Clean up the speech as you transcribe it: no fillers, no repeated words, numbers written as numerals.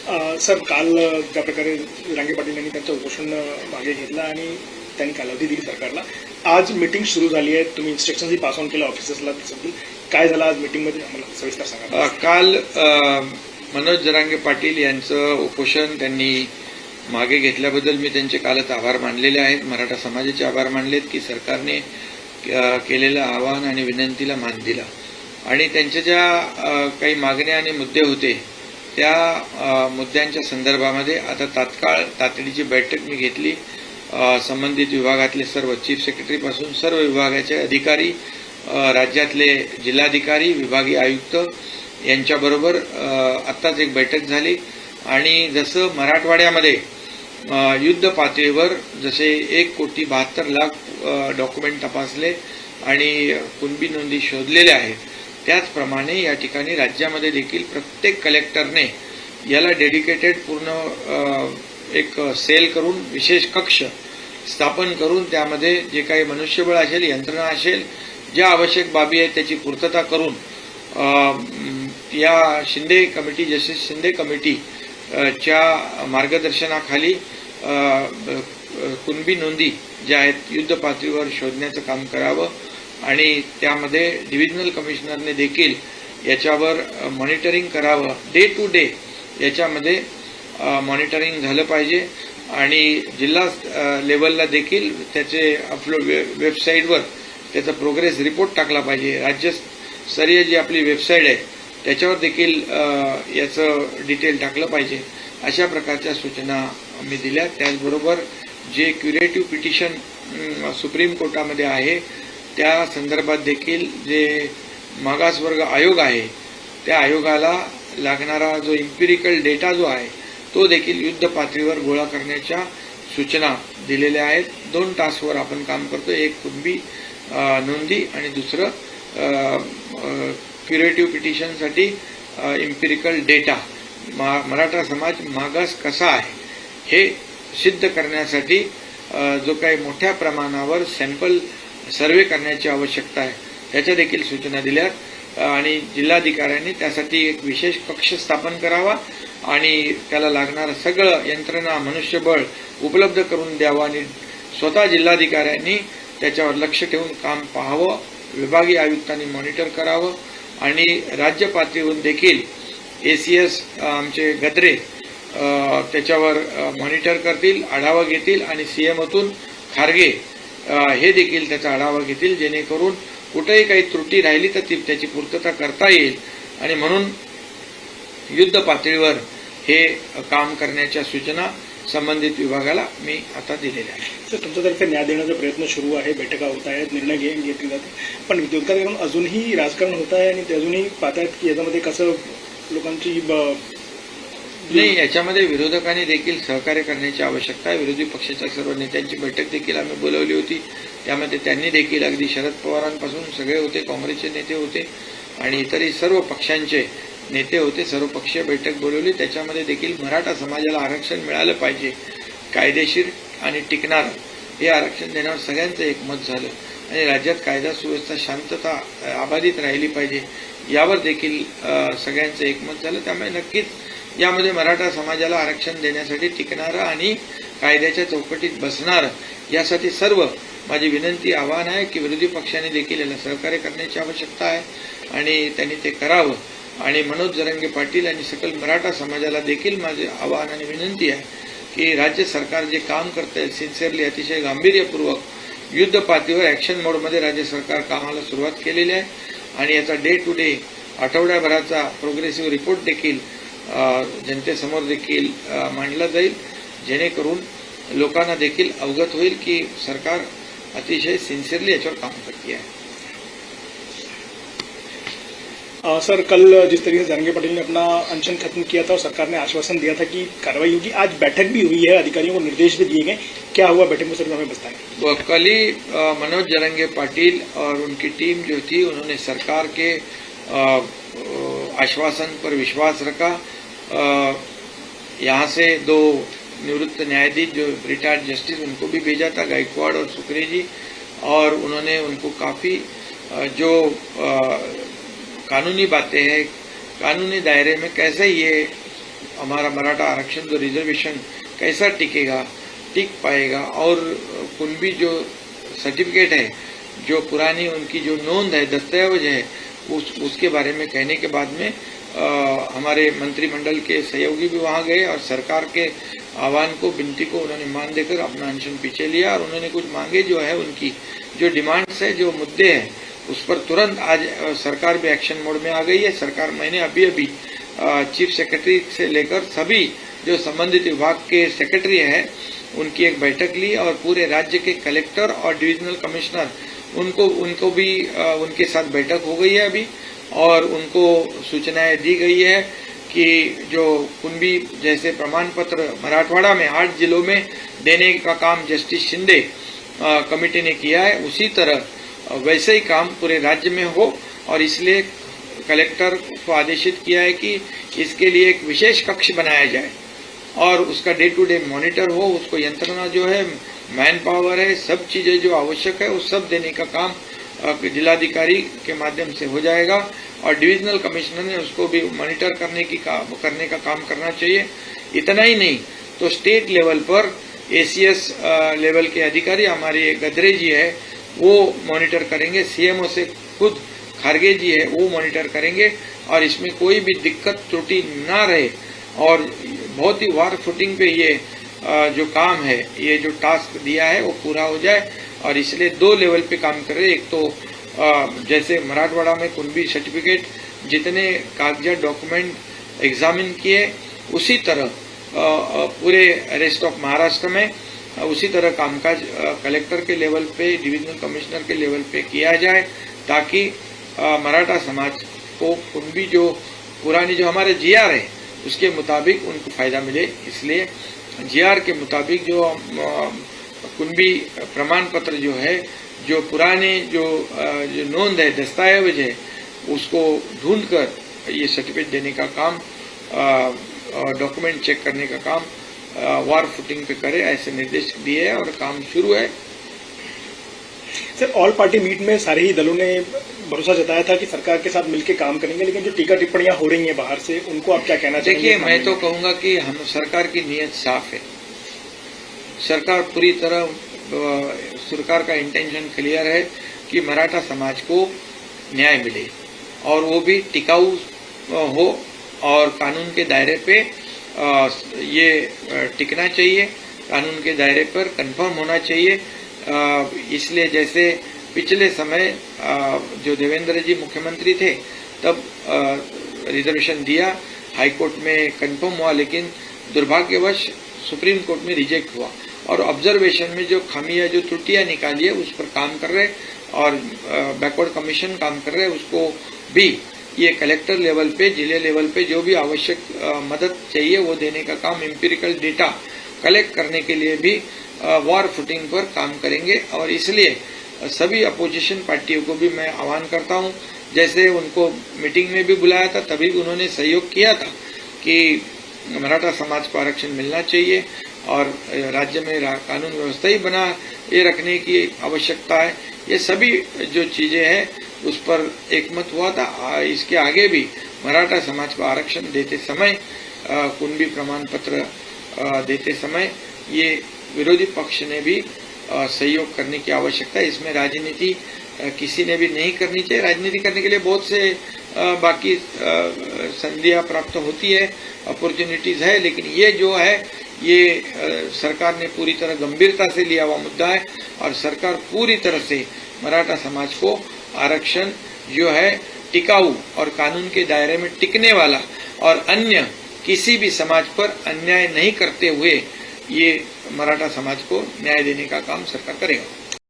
Sir, काल ज्या प्रकारे जरांगे पाटील यांनी त्यांचं उपोषण मागे घेतलं आणि त्यांनी कालावधी दिली सरकारला, आज मीटिंग सुरू झाली आहे. तुम्ही इन्स्ट्रक्शनही पास ऑन केलं ऑफिसर्सला. काय झालं आज मीटिंगमध्ये, आम्हाला सविस्तर सांगा. काल मनोज जरांगे पाटील यांचं उपोषण त्यांनी मागे घेतल्याबद्दल मी त्यांचे कालच आभार मानलेले आहेत. मराठा समाजाचे आभार मानलेत की सरकारने केलेलं आवाहन आणि विनंतीला मान दिला आणि त्यांच्या ज्या काही मागण्या आणि मुद्दे होते त्या मुद्द्यांच्या संदर्भामध्ये आता तात्काळ तातडीची बैठक मी घेतली. संबंधित विभागातले सर्व चीफ सेक्रेटरीपासून सर्व विभागाचे अधिकारी, राज्यातले जिल्हाधिकारी, विभागीय आयुक्त यांच्याबरोबर आत्ताच एक बैठक झाली आणि जसं मराठवाड्यामध्ये युद्ध पातळीवर जसे 1,72,00,000 डॉक्युमेंट तपासले आणि कुणबी नोंदी शोधलेल्या आहेत, त्याचप्रमाणे या ठिकाणी राज्यामध्ये देखील प्रत्येक कलेक्टरने याला डेडिकेटेड पूर्ण एक सेल करून विशेष कक्ष स्थापन करून त्यामध्ये जे काही मनुष्यबळ असेल, यंत्रणा असेल, ज्या आवश्यक बाबी आहेत त्याची पूर्तता करून या शिंदे कमिटी, जस्टिस शिंदे कमिटीच्या मार्गदर्शनाखाली कुणबी नोंदी ज्या आहेत युद्ध पातळीवर शोधण्याचं काम करावं आणि त्यामध्ये डिव्हिजनल कमिशनरने देखील याच्यावर मॉनिटरिंग करावं. डे टू डे याच्यामध्ये मॉनिटरिंग झालं पाहिजे आणि जिल्हा लेवलला देखील त्याचे अपलोड वेबसाईटवर त्याचा प्रोग्रेस रिपोर्ट टाकला पाहिजे. राज्यस्तरीय जी आपली वेबसाईट आहे त्याच्यावर देखील याचं डिटेल टाकलं पाहिजे. अशा प्रकारच्या सूचना मी दिल्या. त्याचबरोबर जे क्युरेटिव्ह पिटिशन सुप्रीम कोर्टामध्ये आहे त्या संदर्भात देखील जे मागासवर्ग आयोग आहे त्या आयोगाला लागणारा जो इम्पिरिकल डेटा जो आहे तो देखील युद्ध पातळीवर गोळा करण्याच्या सूचना दिलेल्या आहेत. 2 टास्कवर आपण काम करतो. एक कुणबी नोंदी आणि दुसरं क्युरेटिव्ह पिटिशनसाठी इम्पिरिकल डेटा. मराठा समाज मागास कसा आहे हे सिद्ध करण्यासाठी जो काही मोठ्या प्रमाणावर सॅम्पल सर्वे करण्याची आवश्यकता आहे त्याच्या देखील सूचना दिल्यात आणि जिल्हाधिकाऱ्यांनी त्यासाठी एक विशेष कक्ष स्थापन करावा आणि त्याला लागणारं सगळं यंत्रणा, मनुष्यबळ उपलब्ध करून द्यावं आणि स्वतः जिल्हाधिकाऱ्यांनी त्याच्यावर लक्ष ठेवून काम पाहावं. विभागीय आयुक्तांनी मॉनिटर करावं आणि राज्य पातळीवरून देखील ACS आमचे गद्रे त्याच्यावर मॉनिटर करतील, आढावा घेतील आणि CMतून खारगे हे देखील त्याचा आढावा घेतील, जेणेकरून कुठेही काही त्रुटी राहिली तर त्याची पूर्तता करता येईल आणि म्हणून युद्ध पातळीवर हे काम करण्याच्या सूचना संबंधित विभागाला मी आता दिलेल्या आहेत. सर, तुमच्यातर्फे न्याय देण्याचा प्रयत्न सुरू आहे, बैठका होत आहेत, निर्णय घेतले जाते, पण विरोधकांकडून अजूनही राजकारण होत आहे आणि ते अजूनही पाहतायत की याच्यामध्ये कसं लोकांची नाही. याच्यामध्ये विरोधकांनी देखील सहकार्य करण्याची आवश्यकता आहे. विरोधी पक्षाच्या सर्व नेत्यांची बैठक देखील आम्ही बोलवली होती. त्यामध्ये त्यांनी देखील अगदी शरद पवारांपासून सगळे होते, काँग्रेसचे नेते होते आणि इतरही सर्व पक्षांचे नेते होते. सर्वपक्षीय बैठक बोलवली. त्याच्यामध्ये देखील मराठा समाजाला आरक्षण मिळालं पाहिजे, कायदेशीर आणि टिकणारं हे आरक्षण देण्यावर सगळ्यांचं एकमत झालं आणि राज्यात कायदा सुव्यवस्था, शांतता अबाधित राहिली पाहिजे यावर देखील सगळ्यांचं एकमत झालं. त्यामुळे नक्कीच यामध्ये मराठा समाजाला आरक्षण देण्यासाठी टिकणारं आणि कायद्याच्या चौकटीत बसणारं यासाठी सर्व माझी विनंती, आवाहन आहे की विरोधी पक्षाने देखील याला सहकार्य करण्याची आवश्यकता आहे आणि त्यांनी ते करावं आणि मनोज जरांगे पाटील आणि सकल मराठा समाजाला देखील माझे आवाहन आणि विनंती आहे की राज्य सरकार जे काम करतं आहे सिन्सिअरली, अतिशय गांभीर्यपूर्वक युद्ध पातळीवर ॲक्शन मोडमध्ये राज्य सरकार कामाला सुरुवात केलेली आहे आणि याचा डे टू डे आठवड्याभराचा प्रोग्रेसिव्ह रिपोर्ट देखील जनतेसमोर देखील मांडला जाईल, जेणेकरून लोकांना देखील अवगत होईल की सरकार अतिशय सिन्सिअरली याच्यावर काम करते आहे. सर, कल जिस तरीके से जरांगे पाटिल ने अपना अनशन खत्म किया था और सरकार ने आश्वासन दिया था कि कार्रवाई होगी, आज बैठक भी हुई है, अधिकारियों को निर्देश भी दिए गए, क्या हुआ बैठक में सर, हमें बताएं. कल ही मनोज जरांगे पाटिल और उनकी टीम जो थी उन्होंने सरकार के आश्वासन पर विश्वास रखा. यहाँ से 2 निवृत्त न्यायाधीश जो रिटायर्ड जस्टिस उनको भी भेजा था, गायकवाड़ और सुकरे जी, और उन्होंने उनको काफ़ी जो कानूनी बातें हैं, कानूनी दायरे में कैसे ये हमारा मराठा आरक्षण जो रिजर्वेशन कैसा टिक पाएगा, और कुणबी जो सर्टिफिकेट है, जो पुरानी उनकी जो नोंद है, दस्तावेज है, उसके बारे में कहने के बाद में हमारे मंत्रिमंडल के सहयोगी भी वहां गए और सरकार के आह्वान को, विनती को उन्होंने मान देकर अपना अनशन पीछे लिया और उन्होंने कुछ मांगे जो है, उनकी जो डिमांड्स है, जो मुद्दे हैं, उस पर तुरंत आज सरकार भी एक्शन मोड में आ गई है। सरकार, मैंने अभी चीफ सेक्रेटरी से लेकर सभी जो संबंधित विभाग के सेक्रेटरी हैं उनकी एक बैठक ली और पूरे राज्य के कलेक्टर और डिविजनल कमिश्नर उनको भी उनके साथ बैठक हो गई है अभी, और उनको सूचनाएं दी गई है कि जो कुणबी जैसे प्रमाण पत्र मराठवाड़ा में 8 जिलों में देने का काम जस्टिस शिंदे कमेटी ने किया है, उसी तरह वैसे ही काम पूरे राज्य में हो, और इसलिए कलेक्टर को आदेशित किया है कि इसके लिए एक विशेष कक्ष बनाया जाए और उसका डे टू डे मॉनिटर हो, उसको यंत्रणा जो है, मैन पावर है, सब चीजें जो आवश्यक है, वो सब देने का काम जिलाधिकारी के माध्यम से हो जाएगा और डिविजनल कमिश्नर ने उसको भी मॉनिटर करने का काम करना चाहिए। इतना ही नहीं तो स्टेट लेवल पर एसीएस लेवल के अधिकारी, हमारे गदरे जी है, वो मॉनिटर करेंगे, सीएमओ से खुद खारगे जी है, वो मॉनिटर करेंगे और इसमें कोई भी दिक्कत त्रुटि ना रहे और बहुत ही वार फुटिंग पे ये जो काम है, ये जो टास्क दिया है वो पूरा हो जाए। और इसलिए 2 लेवल पे काम कर रहे हैं। एक तो जैसे मराठवाड़ा में कुणबी सर्टिफिकेट जितने कागजात डॉक्यूमेंट एग्जामिन किए, उसी तरह पूरे रेस्ट ऑफ महाराष्ट्र में उसी तरह कामकाज कलेक्टर के लेवल पे, डिविजनल कमिश्नर के लेवल पे किया जाए, ताकि मराठा समाज को कुणबी जो पुरानी जो हमारे जीआर है उसके मुताबिक उनको फायदा मिले। इसलिए जीआर के मुताबिक जो कुणबी प्रमाण पत्र जो है, जो पुराने जो नोंद है, दस्तावेज है, उसको ढूंढकर ये सर्टिफिकेट देने का काम, डॉक्यूमेंट चेक करने का काम वार फुटिंग पे करे, ऐसे निर्देश दिए हैं और काम शुरू है। सर, ऑल पार्टी मीट में सारे ही दलों ने भरोसा जताया था कि सरकार के साथ मिलकर काम करेंगे, लेकिन जो टीका टिप्पणियां हो रही हैं बाहर से, उनको आप क्या कहना चाहेंगे? देखिए, मैं तो कहूंगा कि हम सरकार की नीयत साफ है, सरकार पूरी तरह, सरकार का इंटेंशन क्लियर है कि मराठा समाज को न्याय मिले और वो भी टिकाऊ हो और कानून के दायरे पे ये टिकना चाहिए, कानून के दायरे पर कंफर्म होना चाहिए। इसलिए जैसे पिछले समय जो देवेंद्र जी मुख्यमंत्री थे तब रिजर्वेशन दिया, हाई कोर्ट में कंफर्म हुआ, लेकिन दुर्भाग्यवश सुप्रीम कोर्ट में रिजेक्ट हुआ और ऑब्जर्वेशन में जो खामियां, जो त्रुटियां निकाली है उस पर काम कर रहे और बैकवर्ड कमीशन काम कर रहे हैं। उसको भी ये कलेक्टर लेवल पे, जिले लेवल पे जो भी आवश्यक मदद चाहिए वो देने का काम, एम्पिरिकल डेटा कलेक्ट करने के लिए भी वॉर फुटिंग पर काम करेंगे। और इसलिए सभी अपोजिशन पार्टियों को भी मैं आह्वान करता हूं, जैसे उनको मीटिंग में भी बुलाया था तभी उन्होंने सहयोग किया था कि मराठा समाज को आरक्षण मिलना चाहिए और राज्य में कानून व्यवस्था ही बना ये रखने की आवश्यकता है। ये सभी जो चीजें हैं उस पर एकमत हुआ था। इसके आगे भी मराठा समाज को आरक्षण देते समय, कुणबी प्रमाण पत्र देते समय ये विरोधी पक्ष ने भी सहयोग करने की आवश्यकता है। इसमें राजनीति किसी ने भी नहीं करनी चाहिए। राजनीति करने के लिए बहुत से बाकी संधियां प्राप्त होती है, अपॉर्चुनिटीज है, लेकिन ये जो है ये सरकार ने पूरी तरह गंभीरता से लिया हुआ मुद्दा है और सरकार पूरी तरह से मराठा समाज को आरक्षण जो है टिकाऊ और कानून के दायरे में टिकने वाला और अन्य किसी भी समाज पर अन्याय नहीं करते हुए ये मराठा समाज को न्याय देने का काम सरकार करेगा।